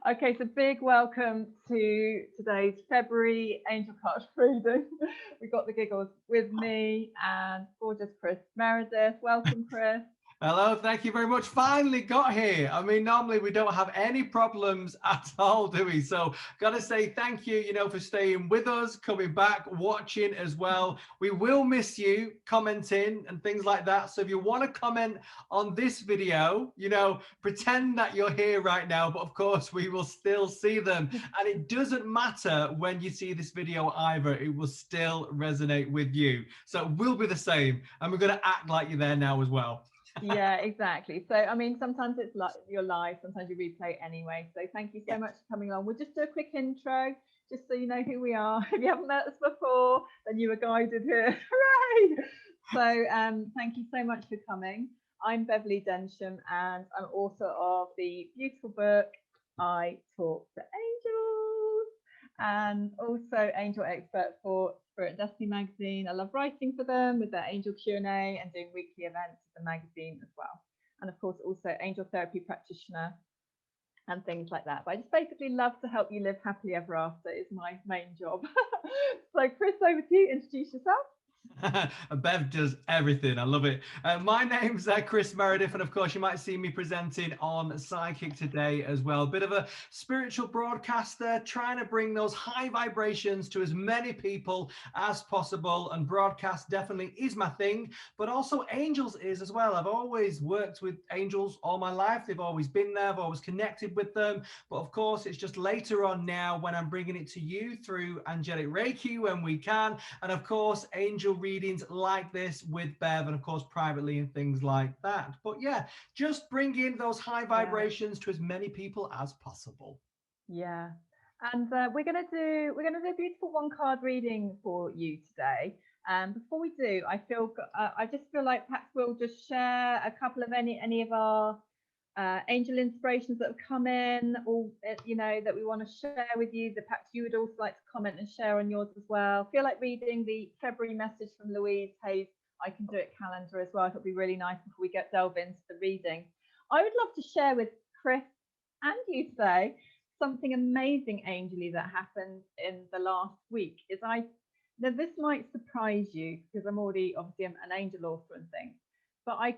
Okay, so big welcome to today's February Angel Card reading. We got the giggles with me and gorgeous Kris. Meredith. Welcome, Kris. Hello, thank you very much. Finally got here. I mean, normally we don't have any problems at all, do we? So, gotta say thank you, for staying with us, coming back, watching as well. We will miss you commenting and things like that. So, if you want to comment on this video, pretend that you're here right now. But of course, we will still see them. And it doesn't matter when you see this video either, it will still resonate with you. So, it will be the same. And we're going to act like you're there now as well. Yeah, exactly. So, I mean, sometimes it's like you're live, sometimes you replay anyway. So, thank you so much for coming on. We'll just do a quick intro, just so you know who we are. If you haven't met us before, then you were guided here. Hooray! So, thank you so much for coming. I'm Beverley Densham, and I'm author of the beautiful book I Talk to Angels, and also Angel Expert for Spirit and Destiny magazine. I love writing for them with their Angel Q&A and doing weekly events with the magazine as well. And of course, also Angel Therapy Practitioner and things like that. But I just basically love to help you live happily ever after is my main job. So Kris, over to you. Introduce yourself. Bev does everything. I love it. My name's Kris Meredith, and of course, you might see me presenting on Psychic today as well. A bit of a spiritual broadcaster, trying to bring those high vibrations to as many people as possible. And broadcast definitely is my thing, but also angels is as well. I've always worked with angels all my life. They've always been there. I've always connected with them. But of course, it's just later on now when I'm bringing it to you through angelic Reiki when we can, and of course, angel readings like this with Bev, and of course privately and things like that. But yeah, just bring in those high vibrations to as many people as possible. Yeah, and we're gonna do a beautiful one card reading for you today. And before we do, I just feel like perhaps we'll just share a couple of any of our angel inspirations that have come in, or that we want to share with you, that perhaps you would also like to comment and share on yours as well. I feel like reading the February message from Louise Hayes I Can Do It calendar as well. It'll be really nice before we delve into the reading. I would love to share with Kris and you today something amazing, angely, that happened in the last week. Now this might surprise you because I'm already obviously an angel author and things, but I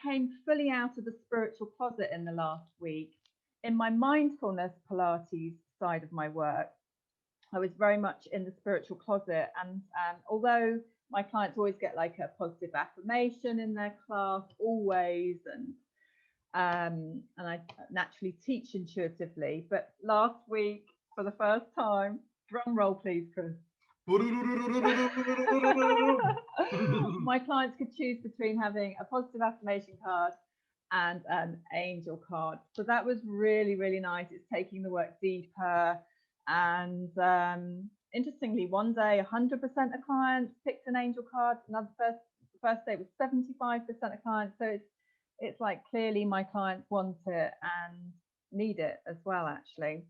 came fully out of the spiritual closet in the last week. In my mindfulness Pilates side of my work, I was very much in the spiritual closet. And although my clients always get like a positive affirmation in their class, always, and I naturally teach intuitively, but last week, for the first time, drum roll please, Kris. My clients could choose between having a positive affirmation card and an angel card. So that was really, really nice. It's taking the work deeper. And interestingly, one day 100% of clients picked an angel card. Another first day it was 75% of clients. So it's like clearly my clients want it and need it as well, actually.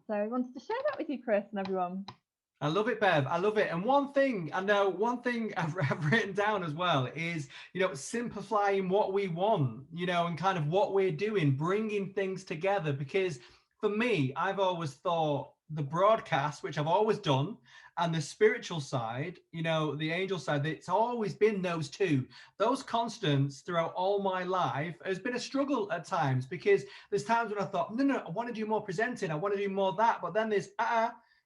So I wanted to share that with you, Kris, and everyone. I love it, Bev. I love it. And one thing I've written down as well is, simplifying what we want, and kind of what we're doing, bringing things together. Because for me, I've always thought the broadcast, which I've always done, and the spiritual side, the angel side, it's always been those two. Those constants throughout all my life has been a struggle at times, because there's times when I thought, no, I want to do more presenting. I want to do more of that. But then there's,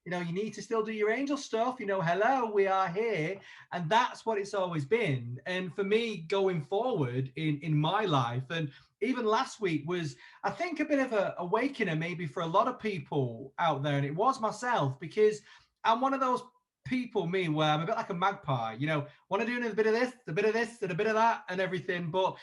you need to still do your angel stuff. Hello, we are here. And that's what it's always been. And for me, going forward in my life, and even last week was, I think, a bit of a awakener maybe for a lot of people out there. And it was myself, because I'm one of those people, where I'm a bit like a magpie, want to do a bit of this, and a bit of that and everything. But,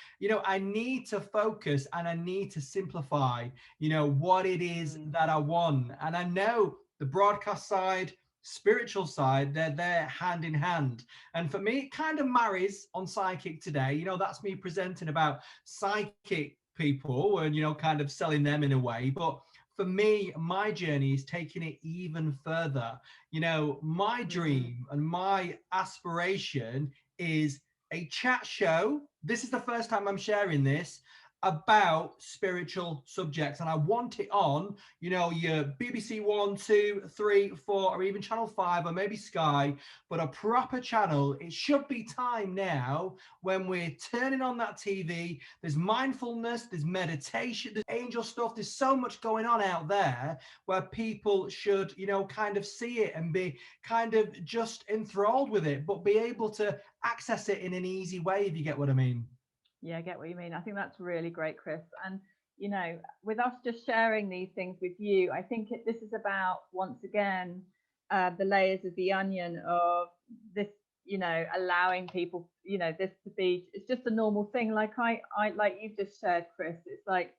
I need to focus and I need to simplify, what it is that I want. And I know the broadcast side, spiritual side, they're there hand in hand. And for me, it kind of marries on Psychic today. That's me presenting about psychic people and, kind of selling them in a way. But for me, my journey is taking it even further. My dream and my aspiration is a chat show. This is the first time I'm sharing this about spiritual subjects, and I want it on, you know, your BBC 1, 2, 3, 4, or even Channel 5, or maybe Sky, but a proper channel. It should be time now when we're turning on that TV. There's mindfulness, there's meditation, there's angel stuff, there's so much going on out there where people should, you know, kind of see it and be kind of just enthralled with it, but be able to access it in an easy way, if you get what I mean. Yeah, I get what you mean. I think that's really great, Kris. And, you know, with us just sharing these things with you, I think this is about, once again, the layers of the onion of this, you know, allowing people, you know, this to be, it's just a normal thing. Like like you've just shared, Kris, it's like,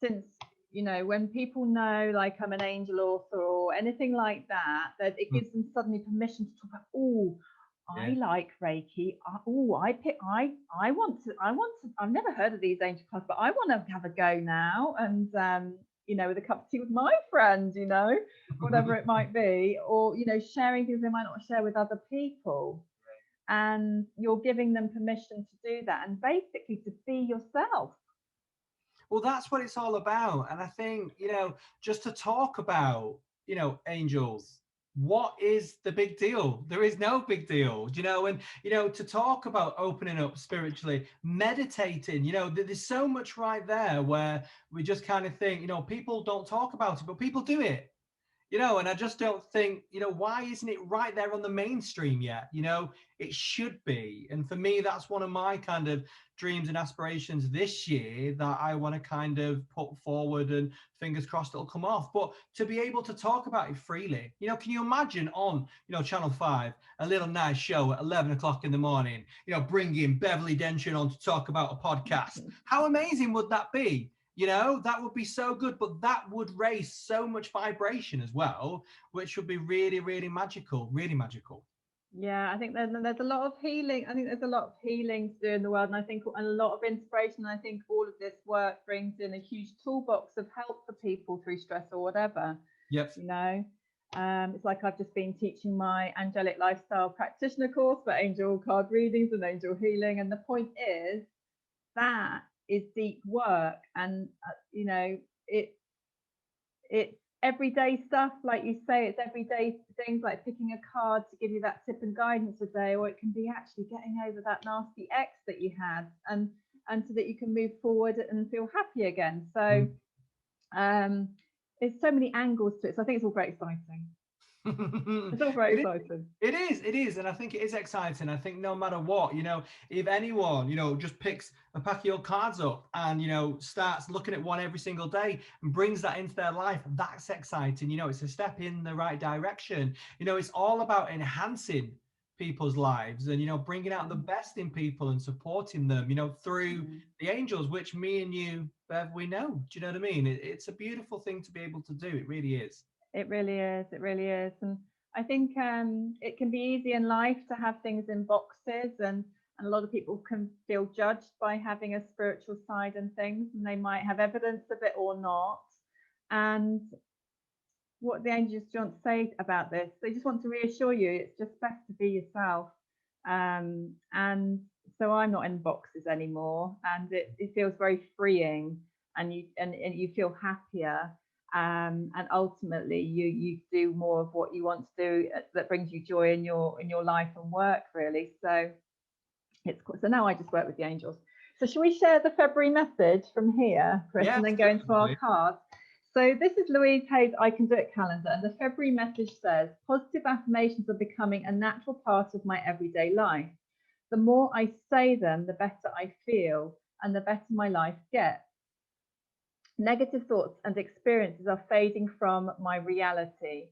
since, you know, when people know, like, I'm an angel author or anything like that, that it gives them suddenly permission to talk about, oh, I like Reiki. Oh, I want to, I've never heard of these angel classes, but I want to have a go now. And, you know, with a cup of tea with my friend, you know, whatever it might be, or, you know, sharing things they might not share with other people. And you're giving them permission to do that and basically to be yourself. Well, that's what it's all about. And I think, you know, just to talk about, you know, angels, what is the big deal? There is no big deal, you know, and, you know, to talk about opening up spiritually, meditating, you know, there's so much right there where we just kind of think, you know, people don't talk about it, but people do it. You know, and I just don't think, you know, why isn't it right there on the mainstream yet? You know, it should be. And for me, that's one of my kind of dreams and aspirations this year that I want to kind of put forward, and fingers crossed it'll come off. But to be able to talk about it freely, you know, can you imagine on, you know, Channel 5, a little nice show at 11 o'clock in the morning, you know, bringing Beverley Densham on to talk about a podcast? How amazing would that be? You know, that would be so good, but that would raise so much vibration as well, which would be really, really magical, really magical. Yeah, I think there's a lot of healing. I think there's a lot of healing to do in the world, and I think a lot of inspiration. I think all of this work brings in a huge toolbox of help for people through stress or whatever. Yep. You know, it's like I've just been teaching my angelic lifestyle practitioner course for angel card readings and angel healing, and the point is that is deep work, and you know, it's everyday stuff, like you say. It's everyday things like picking a card to give you that tip and guidance a day, or it can be actually getting over that nasty ex that you had, and so that you can move forward and feel happy again. So there's so many angles to it, so I think it's all very exciting. It's all very exciting. It is, and I think it is exciting. I think no matter what, you know, if anyone, you know, just picks a pack of your cards up and, you know, starts looking at one every single day and brings that into their life, that's exciting. You know, it's a step in the right direction. You know, it's all about enhancing people's lives and, you know, bringing out the best in people and supporting them, you know, through the angels, which me and you, Bev, we know. Do you know what I mean? It's a beautiful thing to be able to do. It really is. It really is. It really is. And I think it can be easy in life to have things in boxes, and a lot of people can feel judged by having a spiritual side and things, and they might have evidence of it or not. And what the angels want to say about this, they just want to reassure you it's just best to be yourself. And so I'm not in boxes anymore, and it feels very freeing, and you feel happier. And ultimately you do more of what you want to do that brings you joy in your life and work, really. So it's cool. So now I just work with the angels. So shall we share the February message from here, Kris, and then go into our cards? So this is Louise Hay's I Can Do It calendar, and the February message says, positive affirmations are becoming a natural part of my everyday life. The more I say them, the better I feel, and the better my life gets. Negative thoughts and experiences are fading from my reality.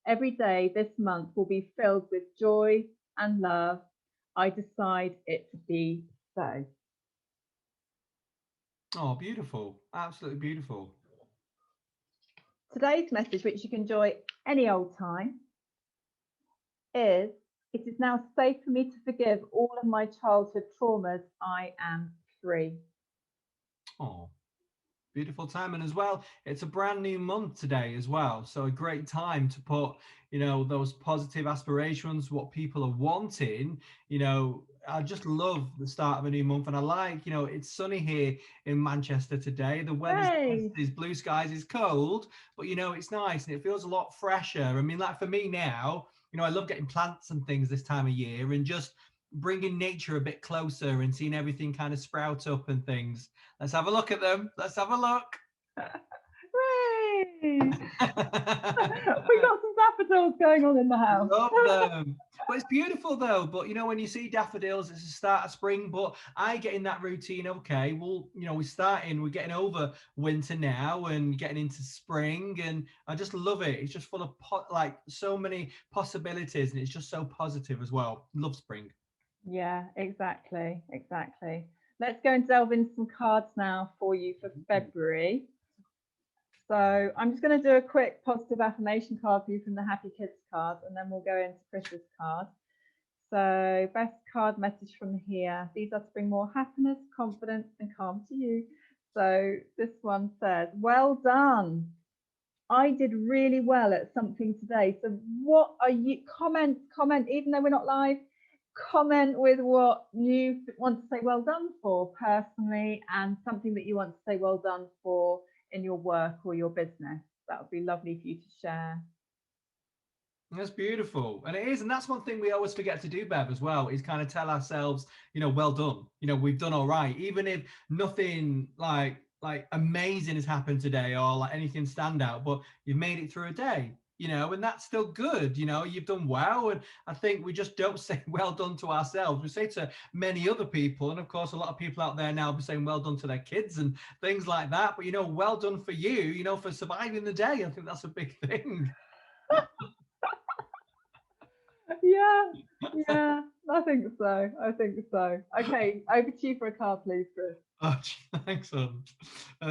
Every day this month will be filled with joy and love. I decide it to be so. Oh, beautiful. Absolutely beautiful. Today's message, which you can enjoy any old time, is it is now safe for me to forgive all of my childhood traumas. I am free. Oh, beautiful time. And as well, it's a brand new month today as well, so a great time to put, you know, those positive aspirations, what people are wanting, you know, I just love the start of a new month, and I like, you know, it's sunny here in Manchester today. The weather's nice, Hey. there's blue skies, it's cold, but you know, it's nice and it feels a lot fresher. I mean, like for me now, you know, I love getting plants and things this time of year and just bringing nature a bit closer and seeing everything kind of sprout up and things. Let's have a look at them. Let's have a look. Hooray! We got some daffodils going on in the house. Love them. But it's beautiful though. But you know, when you see daffodils, it's the start of spring. But I get in that routine. Okay, well, you know, we're getting over winter now and getting into spring, and I just love it. It's just full of like so many possibilities, and it's just so positive as well. Love spring. Yeah, exactly. Let's go and delve into some cards now for you for February. So I'm just going to do a quick positive affirmation card for you from the Happy Kids card, and then we'll go into Chris's card. So best card message from here. These are to bring more happiness, confidence, and calm to you. So this one says, well done. I did really well at something today. So what are you, comment, even though we're not live, comment with what you want to say well done for personally, and something that you want to say well done for in your work or your business. That would be lovely for you to share. That's beautiful. And it is. And that's one thing we always forget to do, Bev, as well, is kind of tell ourselves, you know, well done. You know, we've done all right. Even if nothing like amazing has happened today or like anything stand out, but you've made it through a day, you know, and that's still good. You know, you've done well. And I think we just don't say well done to ourselves. We say to many other people. And of course, a lot of people out there now be saying well done to their kids and things like that. But, you know, well done for you know, for surviving the day. I think that's a big thing. Yeah, I think so. Okay, over to you for a card, please, Kris. Oh, thanks, son.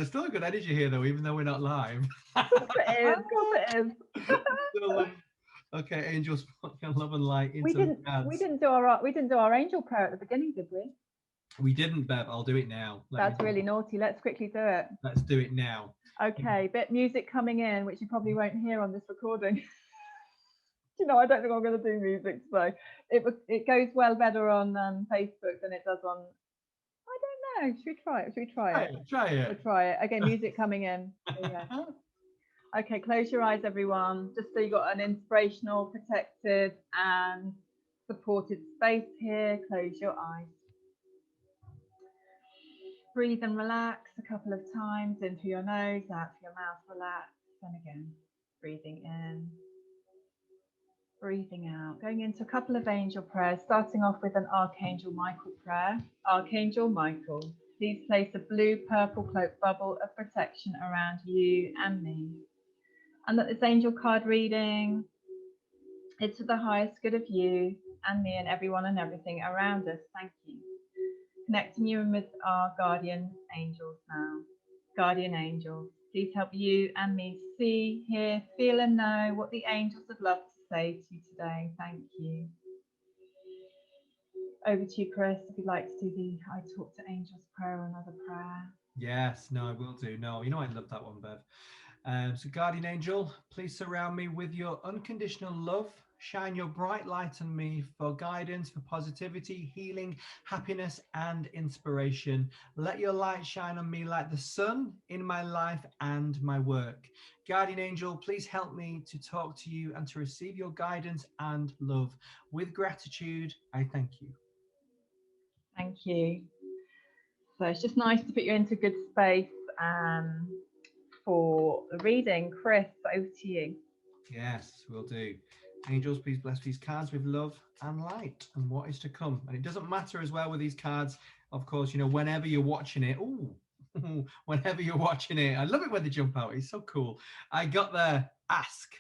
Still a good energy here, though, even though we're not live. Of course it is. Still, okay, angels, put your love and light into We the cards. we didn't do our angel prayer at the beginning, did we? We didn't, Bev. I'll do it now. That's really naughty. Let's quickly do it. Let's do it now. Okay, bit music coming in, which you probably won't hear on this recording. You know, I don't think I'm going to do music, so it goes well better on Facebook than it does on. I don't know. Should we try it? Try it. We'll try it. Okay, music coming in. Yeah. Okay, close your eyes, everyone. Just so you got an inspirational, protected, and supported space here. Close your eyes. Breathe and relax a couple of times, in through your nose, out through your mouth, relax, and again, breathing in, breathing out. Going into a couple of angel prayers, starting off with an Archangel Michael prayer. Archangel Michael, please place a blue-purple cloak bubble of protection around you and me. And that this angel card reading is to the highest good of you and me and everyone and everything around us. Thank you. Connecting you with our guardian angels now. Guardian angels, please help you and me see, hear, feel and know what the angels would love to say to you today. Thank you. Over to you, Kris, if you'd like to do the I Talk to Angels prayer or another prayer. Yes, no, I will do. No, you know I love that one, Bev. So guardian angel, please surround me with your unconditional love. Shine your bright light on me for guidance, for positivity, healing, happiness, and inspiration. Let your light shine on me like the sun in my life and my work. Guardian angel, please help me to talk to you and to receive your guidance and love. With gratitude, I thank you. Thank you. So it's just nice to put you into good space for the reading. Kris, over to you. Yes, will do. Angels, please bless these cards with love and light and what is to come. And it doesn't matter as well with these cards, of course, you know, whenever you're watching it. Whenever you're watching it. I love it when they jump out. It's so cool. I got the ask.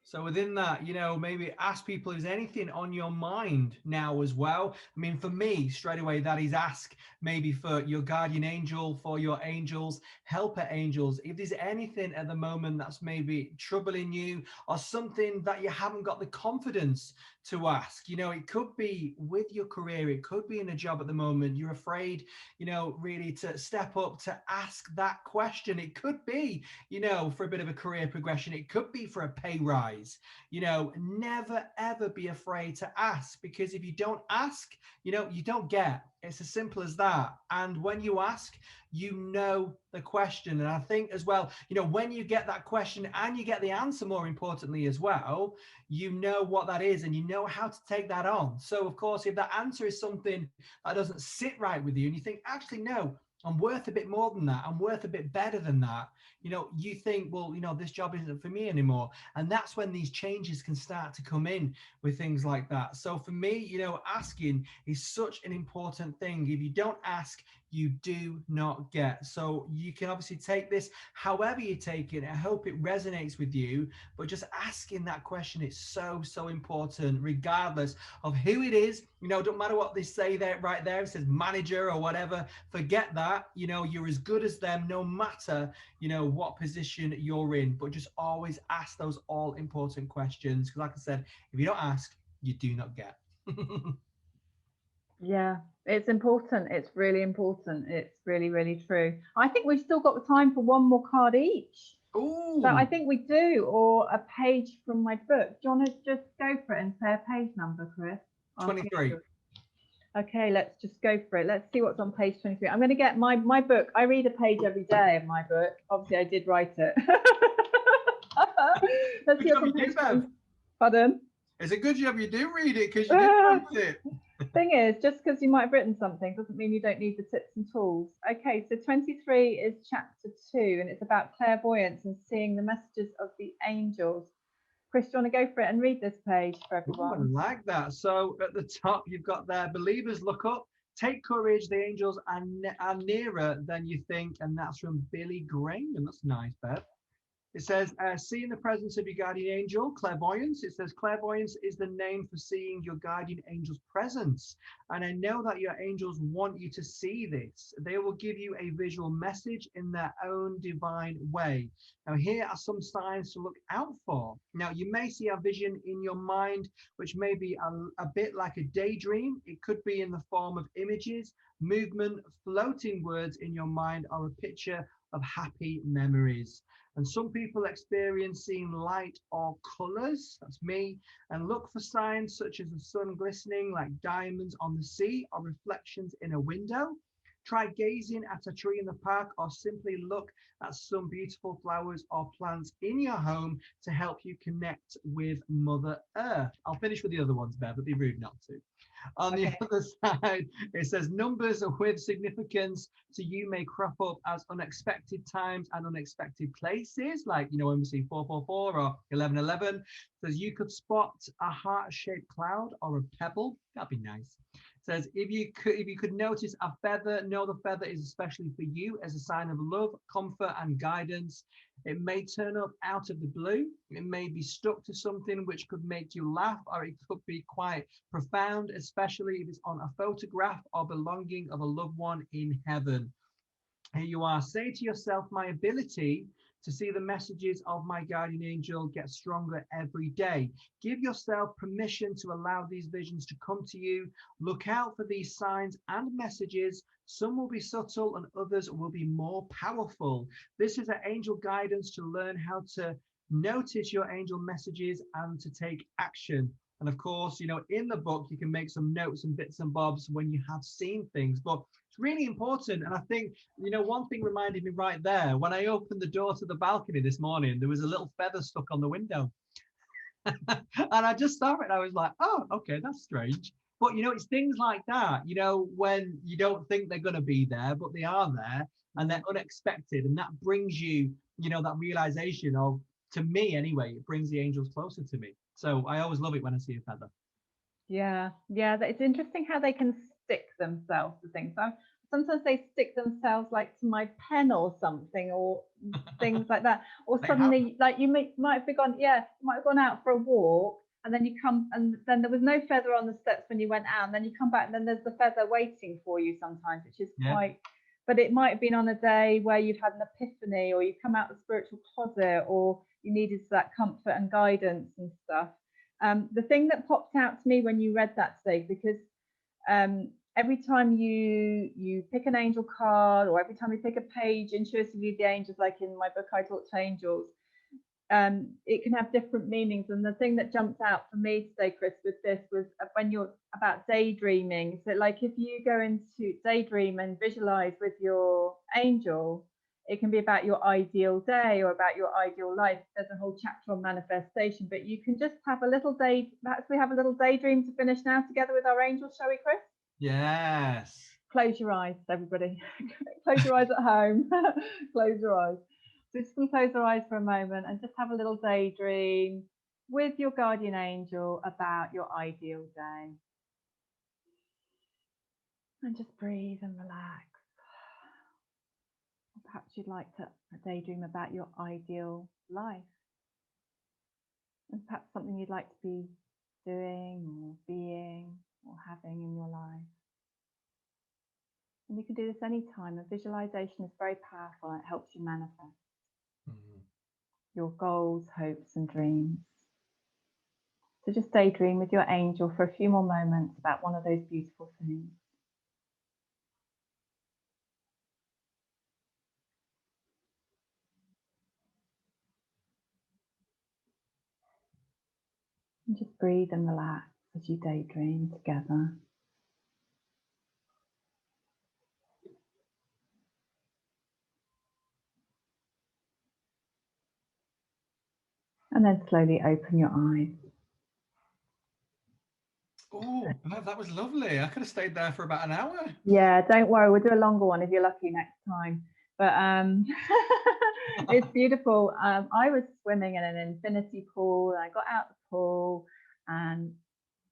So within that, you know, maybe ask people, is anything on your mind now as well? I mean, for me, straight away, that is ask maybe for your guardian angel, for your angels, helper angels. If there's anything at the moment that's maybe troubling you or something that you haven't got the confidence to ask. You know, it could be with your career, it could be in a job at the moment. You're afraid, you know, really to step up to ask that question. It could be, you know, for a bit of a career progression. It could be for a pay rise. You know, never ever be afraid to ask, because if you don't ask, you know, you don't get. It's as simple as that. And when you ask, you know the question. And I think as well, you know, when you get that question and you get the answer, more importantly as well, you know what that is and you know how to take that on. So of course, if that answer is something that doesn't sit right with you and you think, actually, no, I'm worth a bit more than that, I'm worth a bit better than that, you know, you think, well, you know, this job isn't for me anymore. And that's when these changes can start to come in with things like that. So for me, you know, asking is such an important thing. If you don't ask, you do not get. So you can obviously take this however you take it. I hope it resonates with you, but just asking that question is so important, regardless of who it is. You know, don't matter what they say there, right there, it says manager or whatever, forget that. You know, you're as good as them, no matter, you know, what position you're in. But just always ask those all important questions, because like I said, if you don't ask, you do not get. Yeah, it's important. It's really important. It's really, really true. I think we've still got the time for one more card each. So I Ooh, think we do, or a page from my book. Do you want to just go for it and say a page number, Kris? I'll see 23. you. Okay, let's just go for it. Let's see what's on page 23. I'm going to get my book. I read a page every day of my book. Obviously, I did write it. Let's see what's on page 23. Pardon? It's a good job you do read it, because you did write it. Thing is, just because you might have written something doesn't mean you don't need the tips and tools. Okay, so 23 is chapter 2, and it's about clairvoyance and seeing the messages of the angels. Kris, do you want to go for it and read this page for everyone? Ooh, I like that. So at the top, you've got there, believers look up, take courage, the angels are nearer than you think. And that's from Billy Graham. And that's nice, Bev. It says, seeing the presence of your guardian angel, clairvoyance. It says, clairvoyance is the name for seeing your guardian angel's presence. And I know that your angels want you to see this. They will give you a visual message in their own divine way. Now, here are some signs to look out for. Now, you may see a vision in your mind, which may be a bit like a daydream. It could be in the form of images, movement, floating words in your mind, or a picture of happy memories. And some people experience seeing light or colors, that's me, and look for signs such as the sun glistening like diamonds on the sea or reflections in a window. Try gazing at a tree in the park, or simply look at some beautiful flowers or plants in your home to help you connect with Mother Earth. I'll finish with the other ones, Bev, it'd be rude not to. On the other side, it says numbers with significance to you may crop up as unexpected times and unexpected places, like, you know, when we see 444 or 1111. It says you could spot a heart-shaped cloud or a pebble. That'd be nice. It says if you could notice a feather, know the feather is especially for you as a sign of love, comfort, and guidance. It may turn up out of the blue. It may be stuck to something which could make you laugh, or it could be quite profound, especially if it's on a photograph or belonging of a loved one in heaven. Here you are. Say to yourself, my ability to see the messages of my guardian angel gets stronger every day. Give yourself permission to allow these visions to come to you. Look out for these signs and messages. Some will be subtle and others will be more powerful. This is an angel guidance to learn how to notice your angel messages and to take action. And of course, you know, in the book, you can make some notes and bits and bobs when you have seen things, but it's really important. And I think, you know, one thing reminded me right there, when I opened the door to the balcony this morning, there was a little feather stuck on the window. And I just saw it and I was like, oh, okay, that's strange. But, you know, it's things like that, you know, when you don't think they're going to be there, but they are there and they're unexpected. And that brings you, you know, that realization of, to me anyway, it brings the angels closer to me. So I always love it when I see a feather. Yeah, it's interesting how they can stick themselves to things. Sometimes they stick themselves like to my pen or something, or things like that. Or suddenly, like you might have gone out for a walk, and then you come, and then there was no feather on the steps when you went out, and then you come back, and then there's the feather waiting for you sometimes, which is quite. But it might have been on a day where you've had an epiphany, or you've come out of the spiritual closet, or you needed that comfort and guidance and stuff. The thing that popped out to me when you read that today, because every time you pick an angel card, or every time you pick a page intuitively the angels, like in my book I Talk to Angels, it can have different meanings. And the thing that jumped out for me today, Kris, with this was when you're about daydreaming. So like if you go into daydream and visualize with your angel, it can be about your ideal day or about your ideal life. There's a whole chapter on manifestation, but you can just have a little day. Perhaps we have a little daydream to finish now together with our angels, shall we, Kris? Yes. Close your eyes, everybody. Close your eyes at home. Close your eyes. So just close your eyes for a moment and just have a little daydream with your guardian angel about your ideal day. And just breathe and relax. Perhaps you'd like to daydream about your ideal life. And perhaps something you'd like to be doing or being or having in your life. And you can do this anytime. And visualization is very powerful. It helps you manifest your goals, hopes, and dreams. So just daydream with your angel for a few more moments about one of those beautiful things. And just breathe and relax as you daydream together. And then slowly open your eyes. Oh, that was lovely. I could have stayed there for about an hour. Yeah, don't worry, we'll do a longer one if you're lucky next time. But it's beautiful. I was swimming in an infinity pool, and I got out the pool, and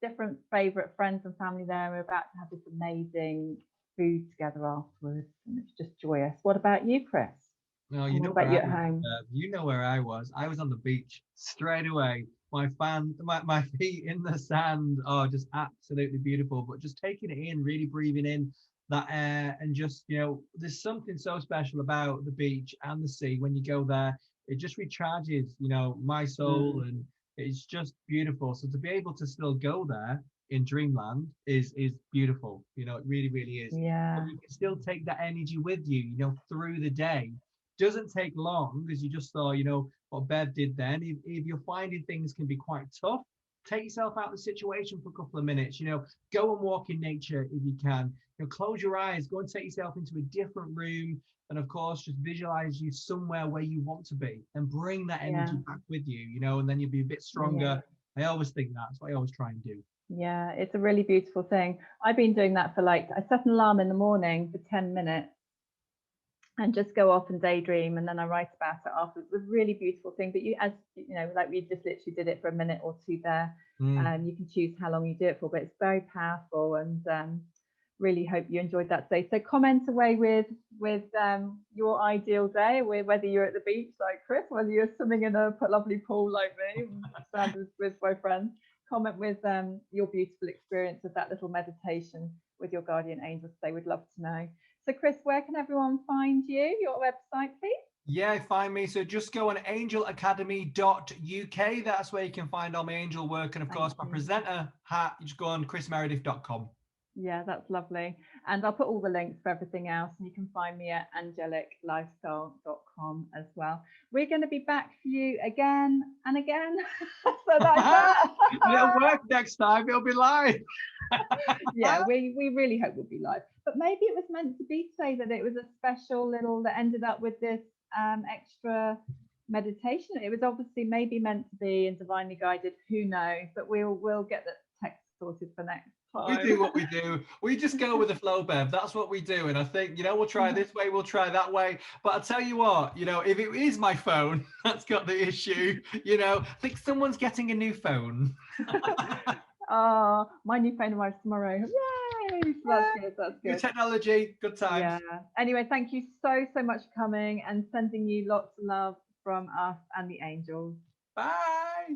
different favourite friends and family there. We're about to have this amazing food together afterwards, and it's just joyous. What about you, Kris? No, you know about where you I at home? you know where I was. I was on the beach straight away. My feet in the sand. Oh, just absolutely beautiful. But just taking it in, really breathing in that air, and just, you know, there's something so special about the beach and the sea. When you go there, it just recharges, you know, my soul, and it's just beautiful. So to be able to still go there in dreamland is beautiful. You know, it really, really is. Yeah. But you can still take that energy with you, you know, through the day. Doesn't take long, as you just saw, you know, what Bev did then. If you're finding things can be quite tough, take yourself out of the situation for a couple of minutes, you know, go and walk in nature if you can. You know, close your eyes, go and take yourself into a different room, and of course, just visualize you somewhere where you want to be and bring that energy back with you, you know, and then you'll be a bit stronger. I always think that's what I always try and do. Yeah, it's a really beautiful thing. I've been doing that for I set an alarm in the morning for 10 minutes and just go off and daydream, and then I write about it afterwards. It's a really beautiful thing. But as you know, like we just literally did it for a minute or two there. You can choose how long you do it for, but it's very powerful, and really hope you enjoyed that today. So comment away with your ideal day, whether you're at the beach like Kris, whether you're swimming in a lovely pool like me, with my friends. Comment with your beautiful experience of that little meditation with your guardian angels today. We'd love to know. So Kris, where can everyone find you? Your website, please? Yeah, find me. So just go on angelacademy.uk. That's where you can find all my angel work. And of course, my presenter hat, you just go on chrismeredith.com. Yeah, that's lovely. And I'll put all the links for everything else. And you can find me at angeliclifestyle.com as well. We're going to be back for you again and again. So that's that. It'll work next time. It'll be live. Yeah, we really hope we'll be live. But maybe it was meant to be today, that it was a special little that ended up with this extra meditation. It was obviously maybe meant to be and divinely guided. Who knows? But we'll get the text sorted for next time. We do what we do. We just go with the flow, Bev. That's what we do. And I think, you know, we'll try this way, we'll try that way. But I'll tell you what, you know, if it is my phone that's got the issue, you know, I think someone's getting a new phone. My new phone arrives tomorrow. Yay! That's good. That's good. New technology, good times. Yeah. Anyway, thank you so much for coming, and sending you lots of love from us and the angels. Bye.